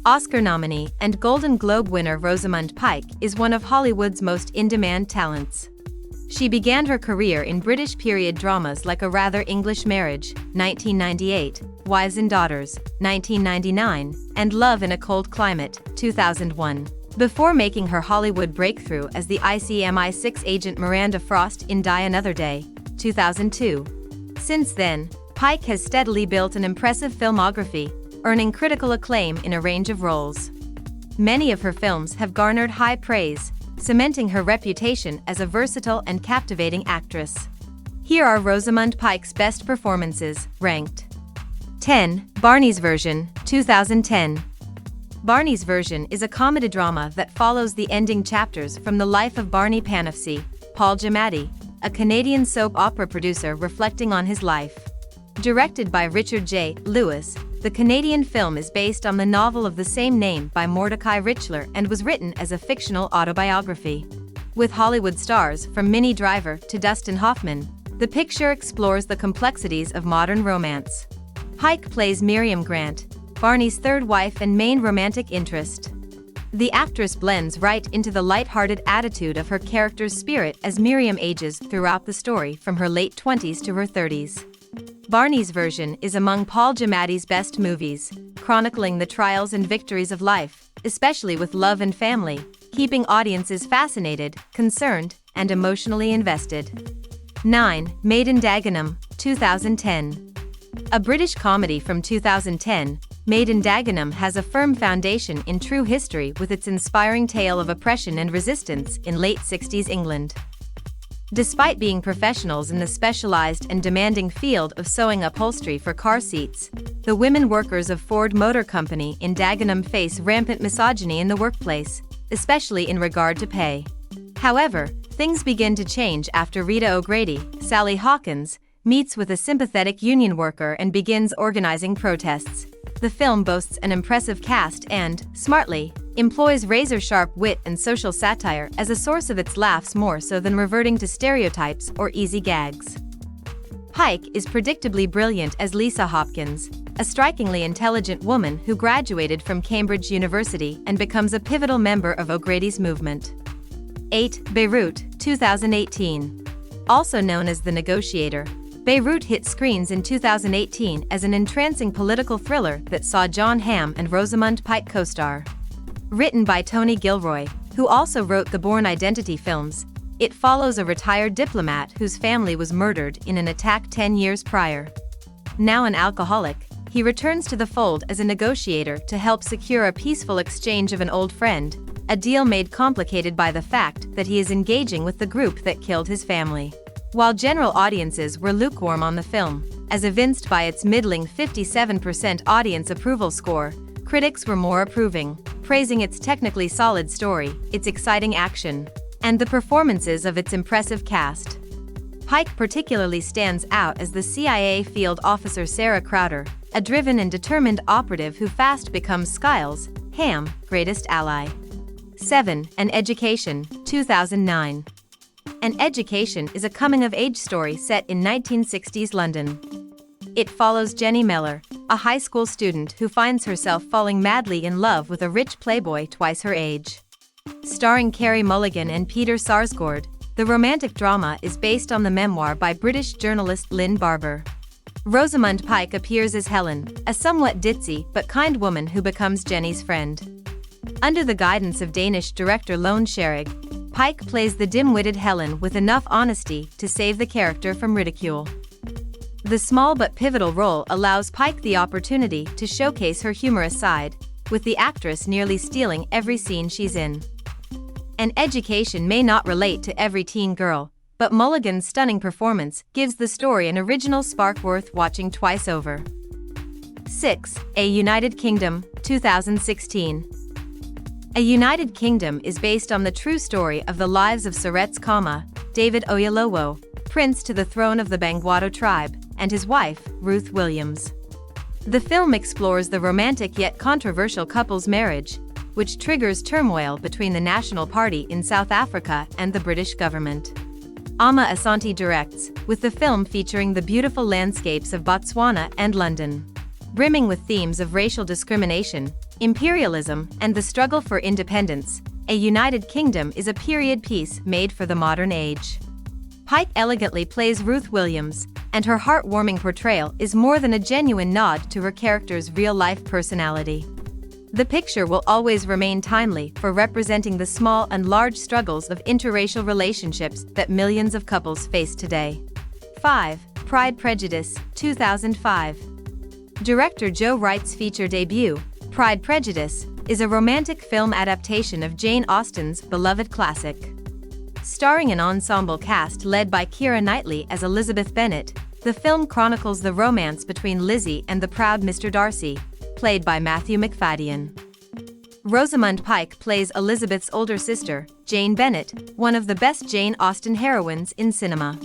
Oscar nominee and Golden Globe winner Rosamund Pike is one of Hollywood's most in-demand talents. She began her career in British period dramas like A Rather English Marriage, 1998, Wives and Daughters, 1999, and Love in a Cold Climate, 2001, before making her Hollywood breakthrough as the ICMI6 agent Miranda Frost in Die Another Day, 2002. Since then, Pike has steadily built an impressive filmography, earning critical acclaim in a range of roles. Many of her films have garnered high praise, cementing her reputation as a versatile and captivating actress. Here are Rosamund Pike's best performances, ranked. 10. Barney's Version, 2010. Barney's Version is a comedy drama that follows the ending chapters from the life of Barney Panofsky, Paul Giamatti, a Canadian soap opera producer reflecting on his life. Directed by Richard J. Lewis, the Canadian film is based on the novel of the same name by Mordecai Richler and was written as a fictional autobiography. With Hollywood stars from Minnie Driver to Dustin Hoffman, the picture explores the complexities of modern romance. Pike plays Miriam Grant, Barney's third wife and main romantic interest. The actress blends right into the light-hearted attitude of her character's spirit as Miriam ages throughout the story from her late 20s to her 30s. Barney's Version is among Paul Giamatti's best movies, chronicling the trials and victories of life, especially with love and family, keeping audiences fascinated, concerned, and emotionally invested. 9. Made in Dagenham, 2010. A British comedy from 2010, Made in Dagenham has a firm foundation in true history with its inspiring tale of oppression and resistance in late 60s England. Despite being professionals in the specialized and demanding field of sewing upholstery for car seats, the women workers of Ford Motor Company in Dagenham face rampant misogyny in the workplace, especially in regard to pay. However, things begin to change after Rita O'Grady, Sally Hawkins, meets with a sympathetic union worker and begins organizing protests. The film boasts an impressive cast and, smartly, employs razor-sharp wit and social satire as a source of its laughs more so than reverting to stereotypes or easy gags. Pike is predictably brilliant as Lisa Hopkins, a strikingly intelligent woman who graduated from Cambridge University and becomes a pivotal member of O'Grady's movement. 8. Beirut, 2018. Also known as The Negotiator, Beirut hit screens in 2018 as an entrancing political thriller that saw Jon Hamm and Rosamund Pike co-star. Written by Tony Gilroy, who also wrote the Bourne Identity films, it follows a retired diplomat whose family was murdered in an attack 10 years prior. Now an alcoholic, he returns to the fold as a negotiator to help secure a peaceful exchange of an old friend, a deal made complicated by the fact that he is engaging with the group that killed his family. While general audiences were lukewarm on the film, as evinced by its middling 57% audience approval score, critics were more approving, praising its technically solid story, its exciting action, and the performances of its impressive cast. Pike particularly stands out as the CIA field officer Sarah Crowder, a driven and determined operative who fast becomes Skiles, Hamm's greatest ally. 7. An Education, 2009. An Education is a coming-of-age story set in 1960s London. It follows Jenny Mellor, a high school student who finds herself falling madly in love with a rich playboy twice her age. Starring Carey Mulligan and Peter Sarsgaard, the romantic drama is based on the memoir by British journalist Lynn Barber. Rosamund Pike appears as Helen, a somewhat ditzy but kind woman who becomes Jenny's friend. Under the guidance of Danish director Lone Sherrig, Pike plays the dim-witted Helen with enough honesty to save the character from ridicule. The small but pivotal role allows Pike the opportunity to showcase her humorous side, with the actress nearly stealing every scene she's in. An Education may not relate to every teen girl, but Mulligan's stunning performance gives the story an original spark worth watching twice over. 6. A United Kingdom, 2016. A United Kingdom is based on the true story of the lives of Surets Kama, David Oyelowo, prince to the throne of the Bangwato tribe, and his wife, Ruth Williams. The film explores the romantic yet controversial couple's marriage, which triggers turmoil between the National Party in South Africa and the British government. Ama Asante directs, with the film featuring the beautiful landscapes of Botswana and London. Brimming with themes of racial discrimination, Imperialism and the Struggle for Independence, A United Kingdom is a period piece made for the modern age. Pike elegantly plays Ruth Williams, and her heartwarming portrayal is more than a genuine nod to her character's real-life personality. The picture will always remain timely for representing the small and large struggles of interracial relationships that millions of couples face today. 5. Pride, Prejudice, 2005. Director Joe Wright's feature debut, Pride, Prejudice, is a romantic film adaptation of Jane Austen's beloved classic. Starring an ensemble cast led by Keira Knightley as Elizabeth Bennet, the film chronicles the romance between Lizzie and the proud Mr. Darcy, played by Matthew Macfadyen. Rosamund Pike plays Elizabeth's older sister, Jane Bennet, one of the best Jane Austen heroines in cinema.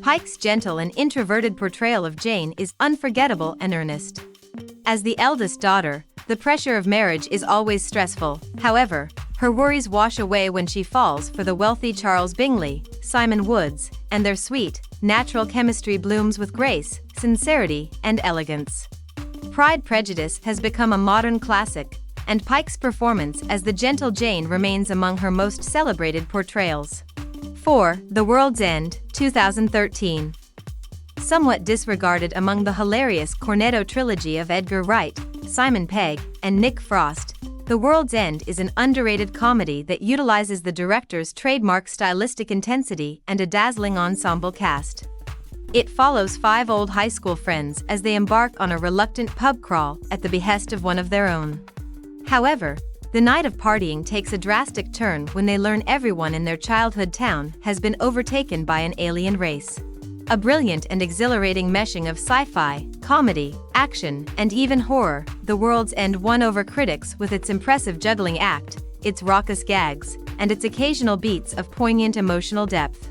Pike's gentle and introverted portrayal of Jane is unforgettable and earnest. As the eldest daughter, the pressure of marriage is always stressful. However, her worries wash away when she falls for the wealthy Charles Bingley, Simon Woods, and their sweet, natural chemistry blooms with grace, sincerity, and elegance. Pride, Prejudice has become a modern classic, and Pike's performance as the gentle Jane remains among her most celebrated portrayals. 4. The World's End, 2013. Somewhat disregarded among the hilarious Cornetto trilogy of Edgar Wright, Simon Pegg, and Nick Frost, The World's End is an underrated comedy that utilizes the director's trademark stylistic intensity and a dazzling ensemble cast. It follows 5 old high school friends as they embark on a reluctant pub crawl at the behest of one of their own. However, the night of partying takes a drastic turn when they learn everyone in their childhood town has been overtaken by an alien race. A brilliant and exhilarating meshing of sci-fi, comedy, action, and even horror, The World's End won over critics with its impressive juggling act, its raucous gags, and its occasional beats of poignant emotional depth.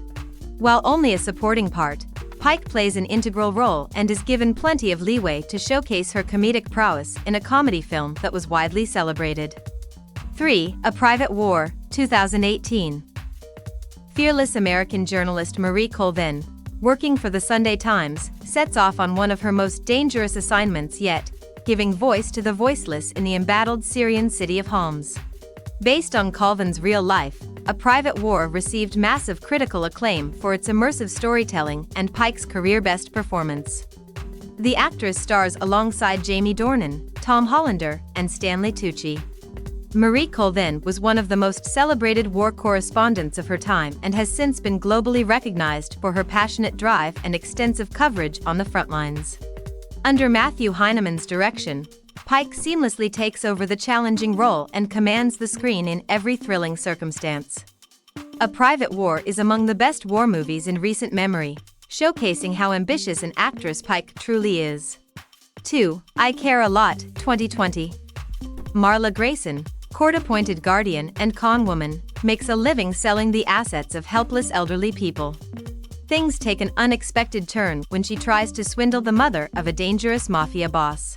While only a supporting part, Pike plays an integral role and is given plenty of leeway to showcase her comedic prowess in a comedy film that was widely celebrated. 3. A Private War, 2018. Fearless American journalist Marie Colvin, working for the Sunday Times, sets off on one of her most dangerous assignments yet, giving voice to the voiceless in the embattled Syrian city of Homs. Based on Colvin's real life, A Private War received massive critical acclaim for its immersive storytelling and Pike's career-best performance. The actress stars alongside Jamie Dornan, Tom Hollander, and Stanley Tucci. Marie Colvin was one of the most celebrated war correspondents of her time and has since been globally recognized for her passionate drive and extensive coverage on the front lines. Under Matthew Heinemann's direction, Pike seamlessly takes over the challenging role and commands the screen in every thrilling circumstance. A Private War is among the best war movies in recent memory, showcasing how ambitious an actress Pike truly is. 2. I Care a Lot, 2020. Marla Grayson, court-appointed guardian and conwoman, makes a living selling the assets of helpless elderly people. Things take an unexpected turn when she tries to swindle the mother of a dangerous mafia boss.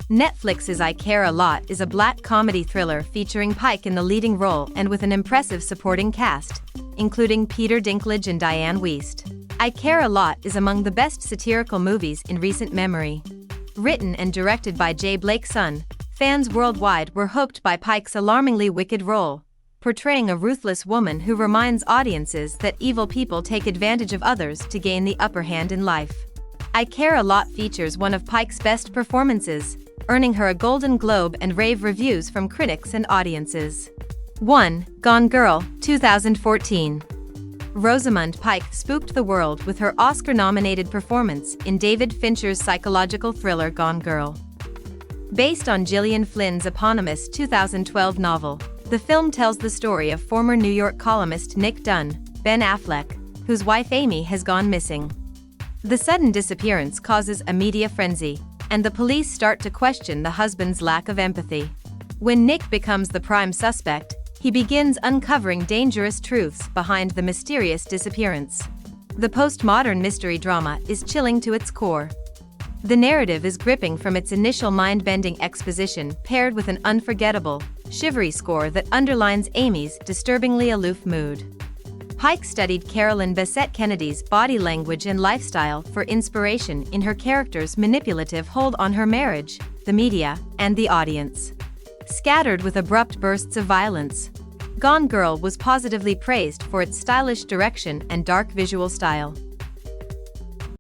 Netflix's I Care a Lot is a black comedy thriller featuring Pike in the leading role and with an impressive supporting cast, including Peter Dinklage and Diane Wiest. I Care a Lot is among the best satirical movies in recent memory. Written and directed by J. Blake Sun, fans worldwide were hooked by Pike's alarmingly wicked role, portraying a ruthless woman who reminds audiences that evil people take advantage of others to gain the upper hand in life. I Care a Lot features one of Pike's best performances, earning her a Golden Globe and rave reviews from critics and audiences. 1. Gone Girl, 2014. Rosamund Pike spooked the world with her Oscar-nominated performance in David Fincher's psychological thriller Gone Girl. Based on Gillian Flynn's eponymous 2012 novel, the film tells the story of former New York columnist Nick Dunn, Ben Affleck, whose wife Amy has gone missing. The sudden disappearance causes a media frenzy, and the police start to question the husband's lack of empathy. When Nick becomes the prime suspect, he begins uncovering dangerous truths behind the mysterious disappearance. The postmodern mystery drama is chilling to its core. The narrative is gripping from its initial mind-bending exposition paired with an unforgettable, shivery score that underlines Amy's disturbingly aloof mood. Pike studied Carolyn Bessette Kennedy's body language and lifestyle for inspiration in her character's manipulative hold on her marriage, the media, and the audience. scattered with abrupt bursts of violence. Gone Girl was positively praised for its stylish direction and dark visual style.